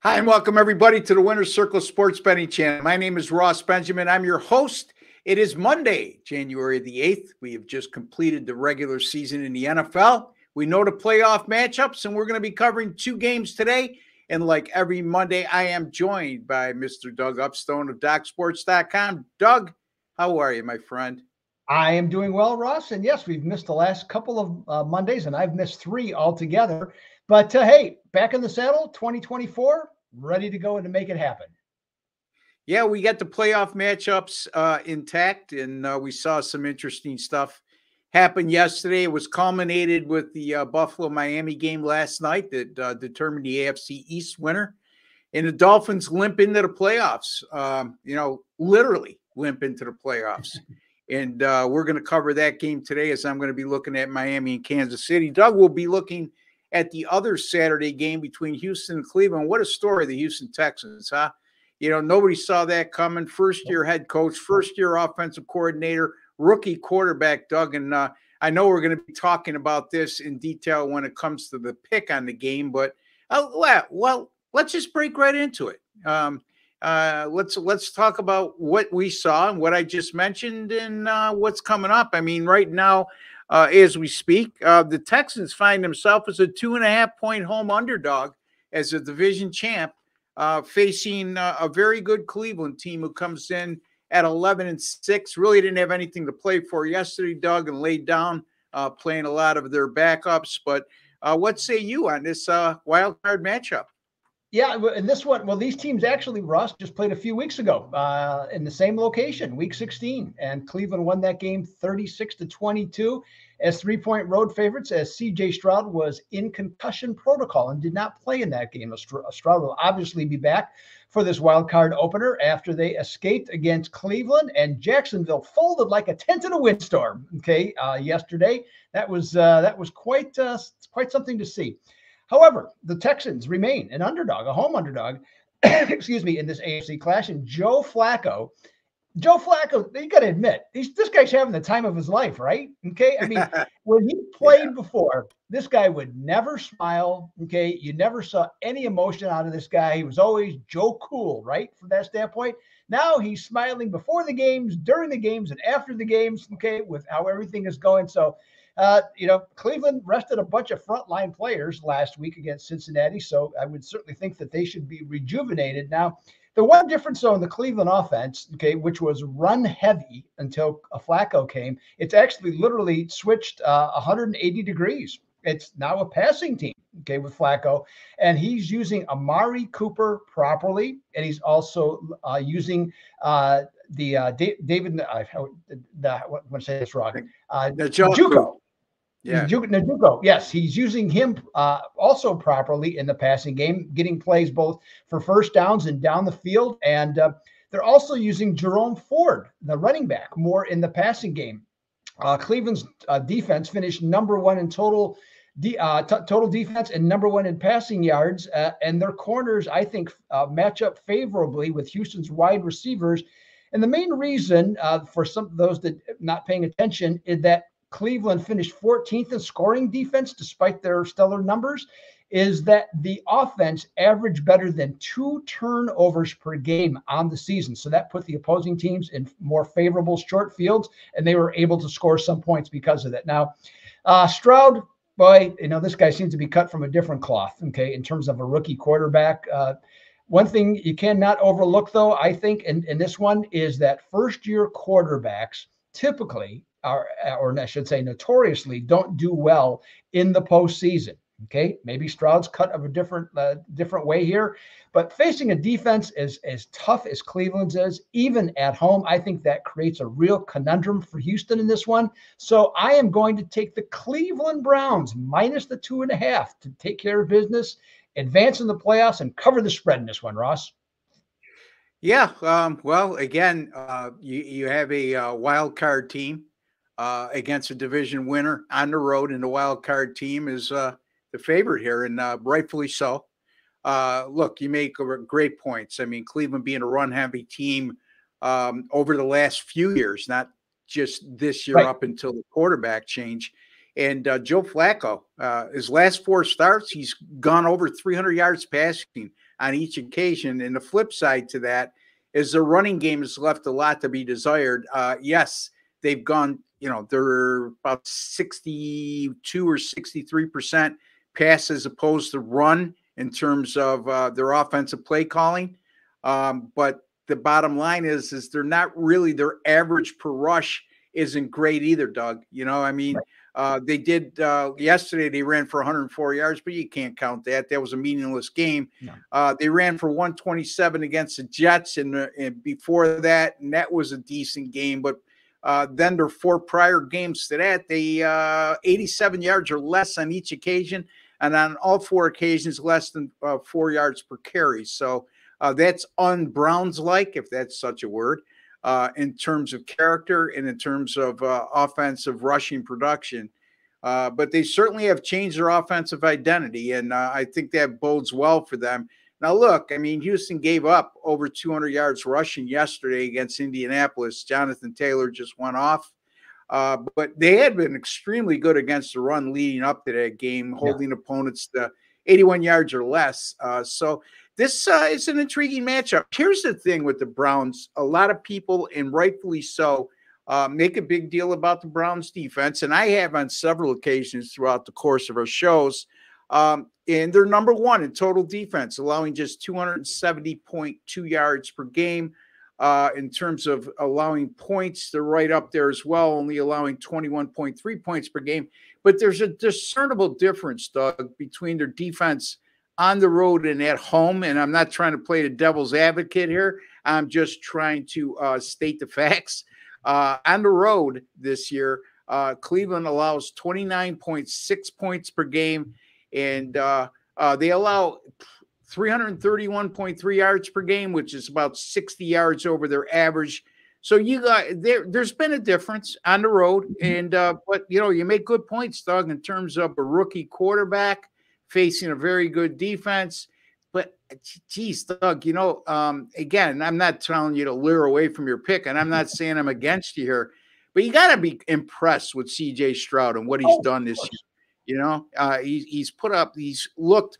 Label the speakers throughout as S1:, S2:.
S1: Hi, and welcome everybody to the Winner's Circle Sports Betting Channel. My name is Ross Benjamin. I'm your host. It is Monday, January the 8th. We have just completed the regular season in the NFL. We know the playoff matchups, and we're going to be covering two games today. And like every Monday, I am joined by Mr. Doug Upstone of DocSports.com. Doug, how are you, my friend?
S2: I am doing well, Ross. And yes, we've missed the last couple of Mondays, and I've missed three altogether. But hey, back in the saddle, 2024, ready to go and to make it happen.
S1: Yeah, we got the playoff matchups intact, and we saw some interesting stuff happen yesterday. It was culminated with the Buffalo-Miami game last night that determined the AFC East winner. And the Dolphins limp into the playoffs, literally limp into the playoffs. And we're going to cover that game today as I'm going to be looking at Miami and Kansas City. Doug will be looking at the other Saturday game between Houston and Cleveland. What a story, the Houston Texans, huh? You know, nobody saw that coming. First-year head coach, first-year offensive coordinator, rookie quarterback, Doug. And I know we're going to be talking about this in detail when it comes to the pick on the game. But, well, let's just break right into it. Let's talk about what we saw and what I just mentioned and what's coming up. I mean, right now, as we speak, the Texans find themselves as a 2.5-point home underdog as a division champ, facing a very good Cleveland team who comes in at 11-6. Really didn't have anything to play for yesterday, Doug, and laid down, playing a lot of their backups. But what say you on this wild card matchup?
S2: Yeah, and this one, well, these teams actually, Ross, just played a few weeks ago in the same location, Week 16, and Cleveland won that game 36-22 as 3-point road favorites, as C.J. Stroud was in concussion protocol and did not play in that game. Stroud will obviously be back for this wild card opener after they escaped against Cleveland, and Jacksonville folded like a tent in a windstorm. Yesterday, that was quite something to see. However, the Texans remain an underdog, a home underdog, excuse me, in this AFC clash. And Joe Flacco, you got to admit, this guy's having the time of his life, right? Okay. I mean, when he played before, this guy would never smile. Okay. You never saw any emotion out of this guy. He was always Joe Cool, right? From that standpoint. Now he's smiling before the games, during the games, and after the games, okay, with how everything is going. So, Cleveland rested a bunch of frontline players last week against Cincinnati, so I would certainly think that they should be rejuvenated. Now, the one difference, though, in the Cleveland offense, okay, which was run heavy until Flacco came, it's actually literally switched 180 degrees. It's now a passing team, okay, with Flacco, and he's using Amari Cooper properly, and he's also using David. I want to say this wrong. Njoku. Yeah. Njoku, yes, he's using him also properly in the passing game, getting plays both for first downs and down the field. And they're also using Jerome Ford, the running back, more in the passing game. Cleveland's defense finished number one in total defense and number one in passing yards. And their corners, I think, match up favorably with Houston's wide receivers. And the main reason for some of those that not paying attention is that Cleveland finished 14th in scoring defense, despite their stellar numbers, is that the offense averaged better than 2 turnovers per game on the season. So that put the opposing teams in more favorable short fields, and they were able to score some points because of that. Now, Stroud, boy, this guy seems to be cut from a different cloth, okay, in terms of a rookie quarterback. One thing you cannot overlook, though, I think, in this one is that first-year quarterbacks typically or I should say notoriously, don't do well in the postseason. Okay, maybe Stroud's cut of a different way here, but facing a defense as tough as Cleveland's is, even at home, I think that creates a real conundrum for Houston in this one. So I am going to take the Cleveland Browns minus the 2.5 to take care of business, advance in the playoffs, and cover the spread in this one, Ross.
S1: Yeah, well, again, you have a wild card team against a division winner on the road, and the wild card team is the favorite here, and rightfully so. Look, you make great points. I mean, Cleveland being a run-heavy team over the last few years, not just this year up until the quarterback change. And Joe Flacco, his last 4 starts, he's gone over 300 yards passing, on each occasion. And the flip side to that is the running game has left a lot to be desired. Yes, they've gone, they're about 62 or 63% pass as opposed to run in terms of their offensive play calling. But the bottom line is they're not really, their average per rush isn't great either, Doug. Right. They did yesterday, they ran for 104 yards, but you can't count that. That was a meaningless game. No. They ran for 127 against the Jets, and before that, and that was a decent game. But then their 4 prior games to that, they 87 yards or less on each occasion, and on all 4 occasions, less than 4 yards per carry. So that's un-Browns-like, if that's such a word, in terms of character and in terms of offensive rushing production. But they certainly have changed their offensive identity, and I think that bodes well for them. Now, look, Houston gave up over 200 yards rushing yesterday against Indianapolis. Jonathan Taylor just went off. But they had been extremely good against the run leading up to that game, holding opponents to 81 yards or less. So this is an intriguing matchup. Here's the thing with the Browns. A lot of people, and rightfully so, make a big deal about the Browns defense, and I have on several occasions throughout the course of our shows. And they're number 1 in total defense, allowing just 270.2 yards per game. In terms of allowing points, they're right up there as well, only allowing 21.3 points per game. But there's a discernible difference, Doug, between their defense on the road and at home. And I'm not trying to play the devil's advocate here. I'm just trying to state the facts. On the road this year, Cleveland allows 29.6 points per game, and they allow 331.3 yards per game, which is about 60 yards over their average. So there's been a difference on the road, and but you make good points, Doug, in terms of a rookie quarterback facing a very good defense. But geez, Doug, again, I'm not telling you to lure away from your pick, and I'm not saying I'm against you here, but you got to be impressed with C.J. Stroud and what he's done this year. He's looked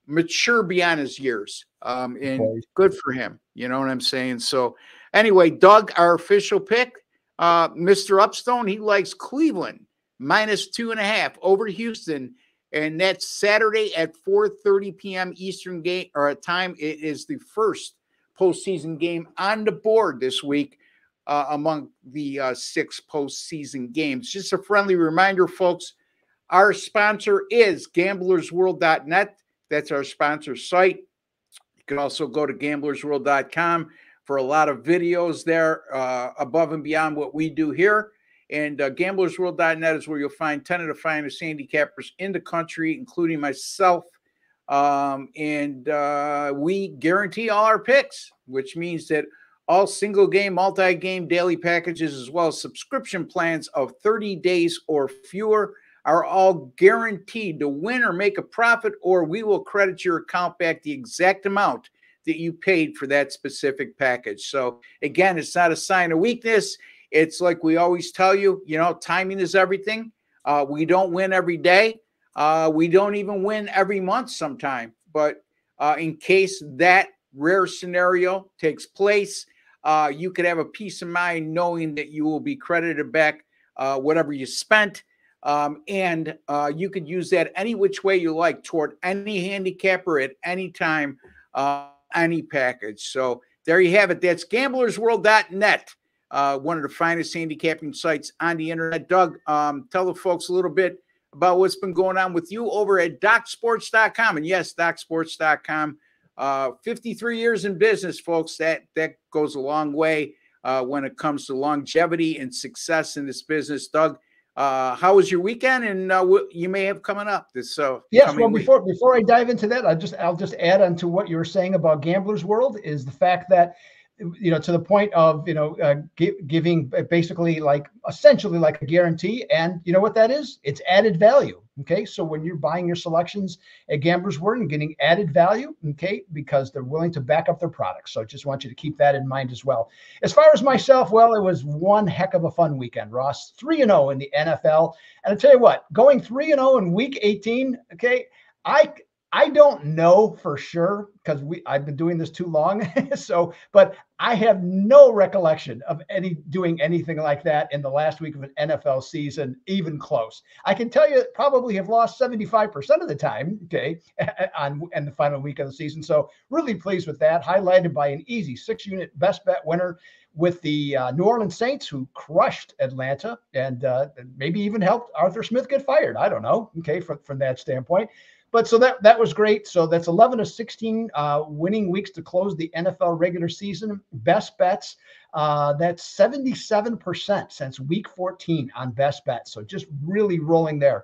S1: mature beyond his years, and good for him. You know what I'm saying? So anyway, Doug, our official pick, Mr. Upstone, he likes Cleveland -2.5 over Houston. And that's Saturday at 4:30 p.m. Eastern time. It is the first postseason game on the board this week among the 6 postseason games. Just a friendly reminder, folks, our sponsor is gamblersworld.net. That's our sponsor site. You can also go to gamblersworld.com for a lot of videos there above and beyond what we do here. And gamblersworld.net is where you'll find 10 of the finest handicappers in the country, including myself. And we guarantee all our picks, which means that all single game, multi-game, daily packages, as well as subscription plans of 30 days or fewer are all guaranteed to win or make a profit, or we will credit your account back the exact amount that you paid for that specific package. So again, it's not a sign of weakness. It's like we always tell you, timing is everything. We don't win every day. We don't even win every month sometime. But in case that rare scenario takes place, you could have a peace of mind knowing that you will be credited back whatever you spent. And you could use that any which way you like toward any handicapper at any time, any package. So there you have it. That's gamblersworld.net. One of the finest handicapping sites on the internet. Doug, tell the folks a little bit about what's been going on with you over at DocSports.com. And yes, DocSports.com, 53 years in business, folks. That goes a long way when it comes to longevity and success in this business. Doug, how was your weekend, and what you may have coming up this
S2: yes, well, before I dive into that, I'll just add on to what you were saying about Gamblers World is the fact that, to the point of, giving basically essentially like a guarantee. And you know what that is? It's added value. Okay. So when you're buying your selections at Gamblers World and getting added value, okay, because they're willing to back up their products. So I just want you to keep that in mind as well. As far as myself, well, it was one heck of a fun weekend, Ross. 3-0 in the NFL. And I'll tell you what, going 3-0 in week 18, okay, I don't know for sure because I've been doing this too long. So, but I have no recollection of doing anything like that in the last week of an NFL season, even close. I can tell you probably have lost 75% of the time, okay, in the final week of the season. So really pleased with that, highlighted by an easy 6-unit best bet winner with the New Orleans Saints, who crushed Atlanta and maybe even helped Arthur Smith get fired. I don't know, okay, from that standpoint. But so that was great. So that's 11 of 16 winning weeks to close the NFL regular season. Best bets, that's 77% since week 14 on best bets. So just really rolling there.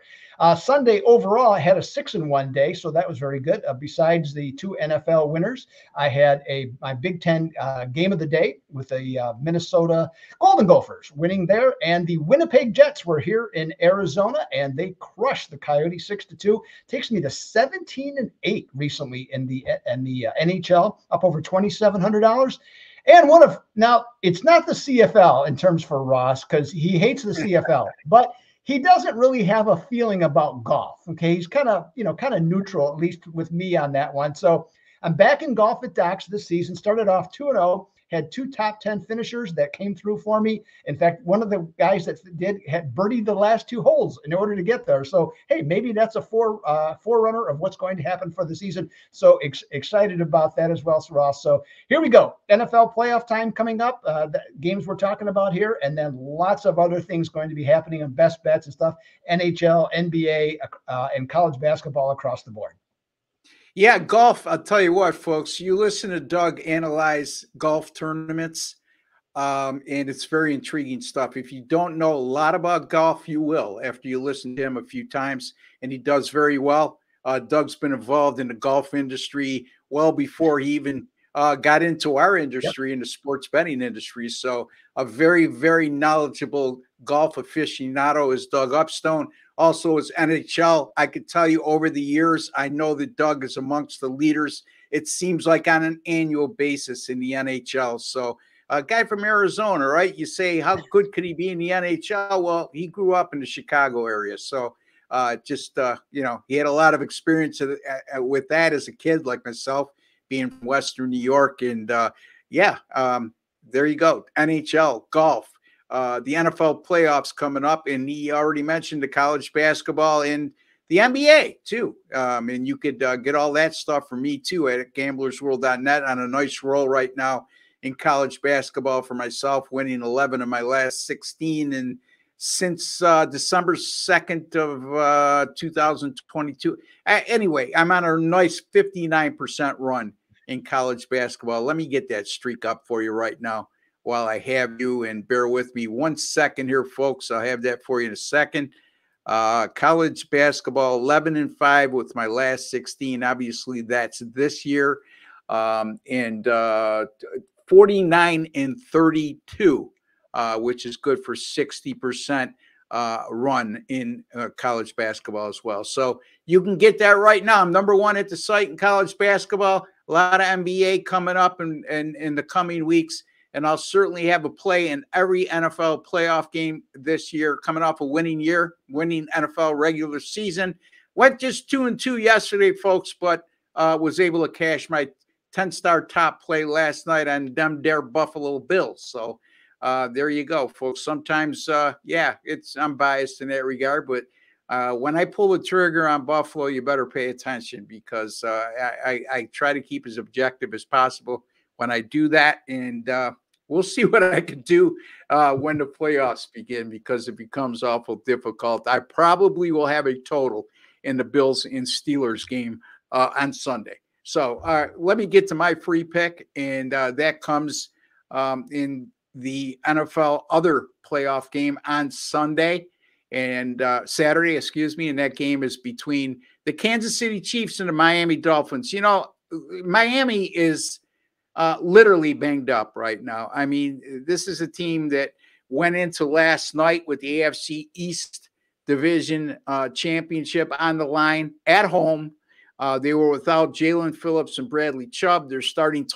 S2: Sunday overall, I had a 6-1 day, so that was very good. Besides the 2 NFL winners, I had my Big Ten game of the day with the Minnesota Golden Gophers winning there, and the Winnipeg Jets were here in Arizona, and they crushed the Coyotes 6-2. Takes me to 17-8 recently in the NHL, up over $2,700. And now it's not the CFL in terms for Ross because he hates the CFL, but he doesn't really have a feeling about golf. Okay, he's kind of neutral, at least with me on that one. So I'm back in golf at Docs this season. Started off 2-0. Had 2 top 10 finishers that came through for me. In fact, one of the guys that had birdied the last 2 holes in order to get there. So, hey, maybe that's a forerunner of what's going to happen for the season. So excited about that as well, Ross. So here we go. NFL playoff time coming up. The games we're talking about here, and then lots of other things going to be happening on best bets and stuff. NHL, NBA, and college basketball across the board.
S1: Yeah, golf. I'll tell you what, folks, you listen to Doug analyze golf tournaments, and it's very intriguing stuff. If you don't know a lot about golf, you will after you listen to him a few times, and he does very well. Doug's been involved in the golf industry well before he even got into our industry, in the sports betting industry. So a very, very knowledgeable golf aficionado is Doug Upstone. Also, as NHL, I could tell you over the years, I know that Doug is amongst the leaders. It seems like on an annual basis in the NHL. So a guy from Arizona, right? You say, how good could he be in the NHL? Well, he grew up in the Chicago area. So he had a lot of experience with that as a kid, like myself, being from Western New York. And there you go. NHL, golf. The NFL playoffs coming up, and he already mentioned the college basketball and the NBA too. And you could get all that stuff from me too at gamblersworld.net. On a nice roll right now in college basketball for myself, winning 11 of my last 16. And since December 2nd of 2022. Anyway, I'm on a nice 59% run in college basketball. Let me get that streak up for you right now while I have you, and bear with me 1 second here, folks. I'll have that for you in a second. College basketball, 11-5 with my last 16. Obviously, that's this year. And 49-32, which is good for 60% run in college basketball as well. So you can get that right now. I'm number 1 at the site in college basketball. A lot of NBA coming up in the coming weeks. And I'll certainly have a play in every NFL playoff game this year, coming off a winning year, winning NFL regular season. Went just 2-2 yesterday, folks, but was able to cash my 10-star top play last night on them dare Buffalo Bills. So there you go, folks. Sometimes, I'm biased in that regard, but when I pull the trigger on Buffalo, you better pay attention because I try to keep as objective as possible when I do that. And we'll see what I can do when the playoffs begin, because it becomes awful difficult. I probably will have a total in the Bills and Steelers game on Sunday. So let me get to my free pick, and that comes in the NFL other playoff game on Sunday and Saturday, and that game is between the Kansas City Chiefs and the Miami Dolphins. You know, Miami is literally banged up right now. I mean, this is a team that went into last night with the AFC East Division championship on the line at home. They were without Jalen Phillips and Bradley Chubb. They're starting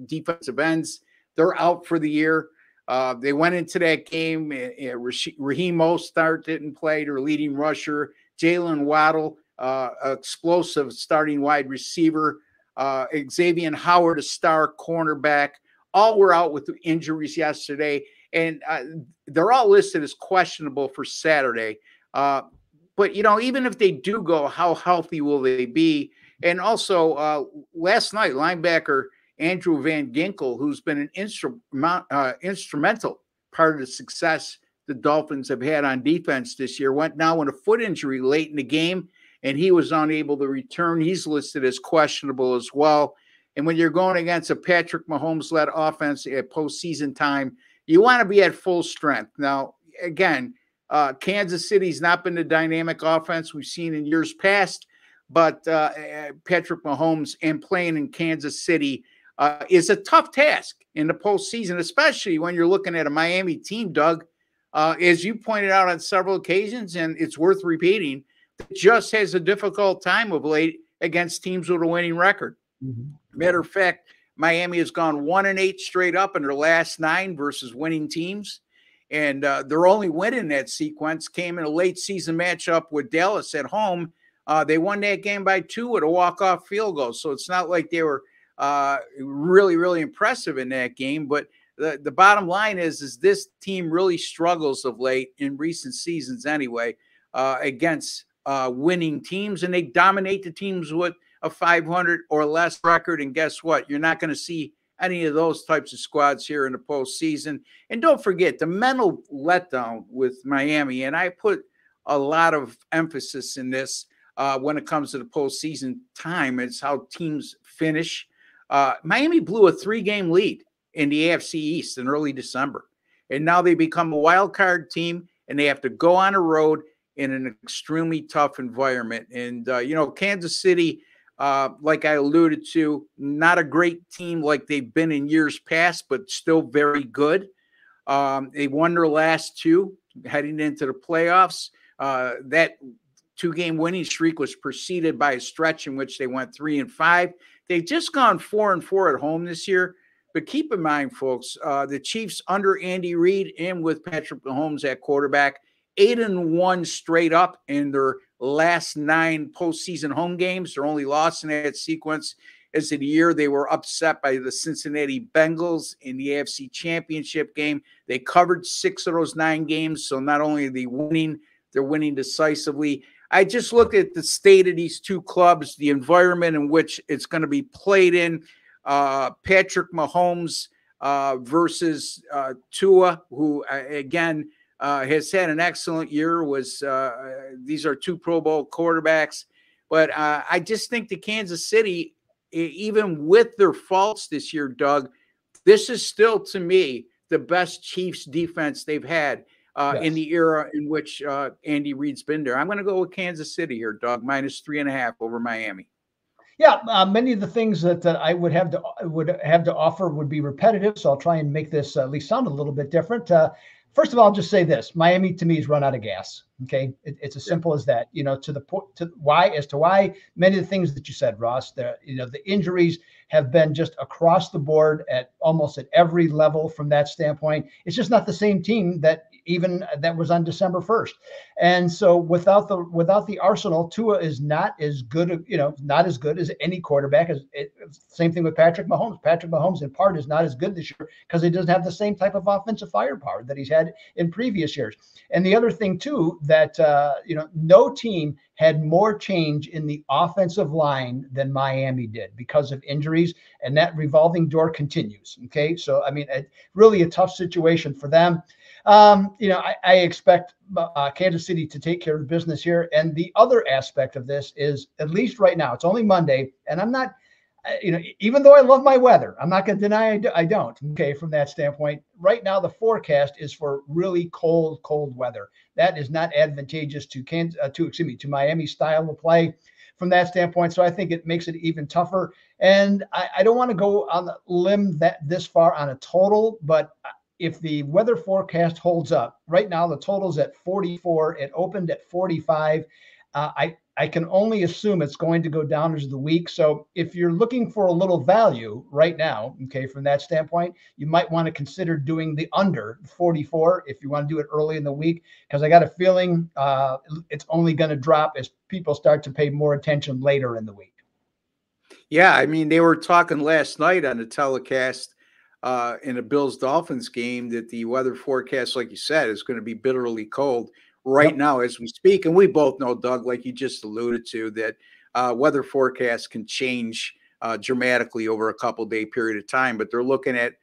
S1: defensive ends. They're out for the year. They went into that game. Raheem Mostert didn't play, their leading rusher. Jalen Waddle explosive starting wide receiver, Xavier Howard, a star cornerback. All were out with injuries yesterday, and they're all listed as questionable for Saturday. But, even if they do go, how healthy will they be? And also, last night, linebacker Andrew Van Ginkel, who's been an instrumental part of the success the Dolphins have had on defense this year, went down with a foot injury late in the game, and he was unable to return. He's listed as questionable as well. And when you're going against a Patrick Mahomes-led offense at postseason time, you want to be at full strength. Now, again, Kansas City's not been the dynamic offense we've seen in years past, but Patrick Mahomes and playing in Kansas City is a tough task in the postseason, especially when you're looking at a Miami team, Doug, as you pointed out on several occasions, and it's worth repeating, just has a difficult time of late against teams with a winning record. Matter of fact, Miami has gone 1-8 straight up in their last 9 versus winning teams. And their only win in that sequence came in a late season matchup with Dallas at home. They won that game by 2 with a walk-off field goal. So it's not like they were really, really impressive in that game. But the bottom line is this team really struggles of late in recent seasons anyway against winning teams. And they dominate the teams with a 500 or less record. And guess what? You're not going to see any of those types of squads here in the postseason. And don't forget the mental letdown with Miami. And I put a lot of emphasis in this when it comes to the postseason time. It's how teams finish. Miami blew a 3-game lead in the AFC East in early December. And now they become a wild card team, and they have to go on a road in an extremely tough environment. And, Kansas City, like I alluded to, not a great team like they've been in years past, but still very good. They won their last 2 heading into the playoffs. That 2-game winning streak was preceded by a stretch in which they went 3-5. They've just gone 4-4 at home this year. But keep in mind, folks, the Chiefs under Andy Reid and with Patrick Mahomes at quarterback, 8-1 straight up in their last 9 postseason home games. Their only loss in that sequence is of the year they were upset by the Cincinnati Bengals in the AFC Championship game. They covered 6 of those 9 games, so not only are they winning, they're winning decisively. I just looked at the state of these 2 clubs, the environment in which it's going to be played in. Patrick Mahomes versus Tua, who, again, has had an excellent year. These are 2 Pro Bowl quarterbacks. But I just think the Kansas City, even with their faults this year, Doug, this is still, to me, the best Chiefs defense they've had in the era in which Andy Reid's been there. I'm going to go with Kansas City here, Doug, minus 3.5 over Miami.
S2: Yeah, many of the things that I would have to offer would be repetitive, so I'll try and make this at least sound a little bit different. First of all, I'll just say this: Miami, to me, has run out of gas. Okay, it's as simple as that. To the point, as to why many of the things that you said, Ross. The injuries have been just across the board at almost at every level from that standpoint. It's just not the same team that was on December 1st. And so without the arsenal, Tua is not as good, not as good as any quarterback. Same thing with Patrick Mahomes. Patrick Mahomes in part is not as good this year because he doesn't have the same type of offensive firepower that he's had in previous years. And the other thing too, that, no team had more change in the offensive line than Miami did because of injuries, and that revolving door continues. Okay. So, really a tough situation for them. I expect Kansas City to take care of business here. And the other aspect of this is, at least right now, it's only Monday, and I'm not, even though I love my weather, I'm not going to deny I don't. Okay, from that standpoint, right now the forecast is for really cold weather. That is not advantageous to Miami's style of play from that standpoint. So I think it makes it even tougher. And I don't want to go on the limb this far on a total, but if the weather forecast holds up, right now the total's at 44. It opened at 45. I can only assume it's going to go down as the week. So if you're looking for a little value right now, okay, from that standpoint, you might want to consider doing the under 44 if you want to do it early in the week, because I got a feeling it's only going to drop as people start to pay more attention later in the week.
S1: Yeah, I mean, they were talking last night on the telecast in a Bills-Dolphins game that the weather forecast, like you said, is going to be bitterly cold right now as we speak. And we both know, Doug, like you just alluded to, that weather forecasts can change dramatically over a couple-day period of time, but they're looking at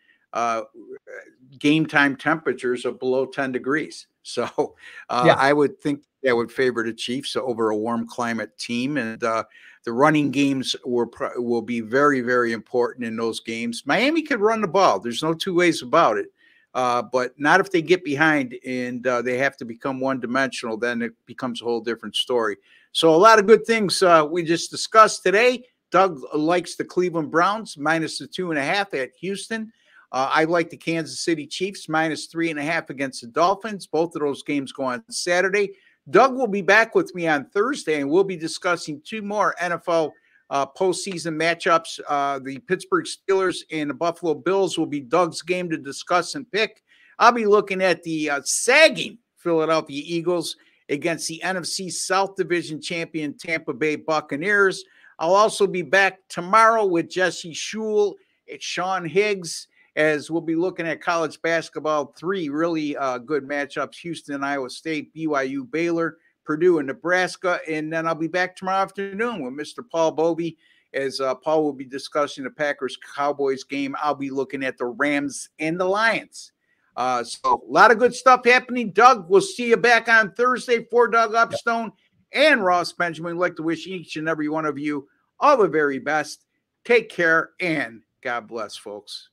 S1: game time temperatures of below 10 degrees. So I would think that would favor the Chiefs over a warm climate team. And the running games will be very, very important in those games. Miami could run the ball. There's no two ways about it. But not if they get behind and they have to become one-dimensional. Then it becomes a whole different story. So a lot of good things we just discussed today. Doug likes the Cleveland Browns minus the 2.5 at Houston. I like the Kansas City Chiefs minus 3.5 against the Dolphins. Both of those games go on Saturday. Doug will be back with me on Thursday, and we'll be discussing 2 more NFL postseason matchups. The Pittsburgh Steelers and the Buffalo Bills will be Doug's game to discuss and pick. I'll be looking at the sagging Philadelphia Eagles against the NFC South Division champion Tampa Bay Buccaneers. I'll also be back tomorrow with Jesse Schule and Sean Higgs, as we'll be looking at college basketball, 3 really good matchups: Houston, Iowa State, BYU, Baylor, Purdue, and Nebraska. And then I'll be back tomorrow afternoon with Mr. Paul Bovey, as Paul will be discussing the Packers-Cowboys game. I'll be looking at the Rams and the Lions. So a lot of good stuff happening. Doug, we'll see you back on Thursday for Doug Upstone and Ross Benjamin. I'd like to wish each and every one of you all the very best. Take care, and God bless, folks.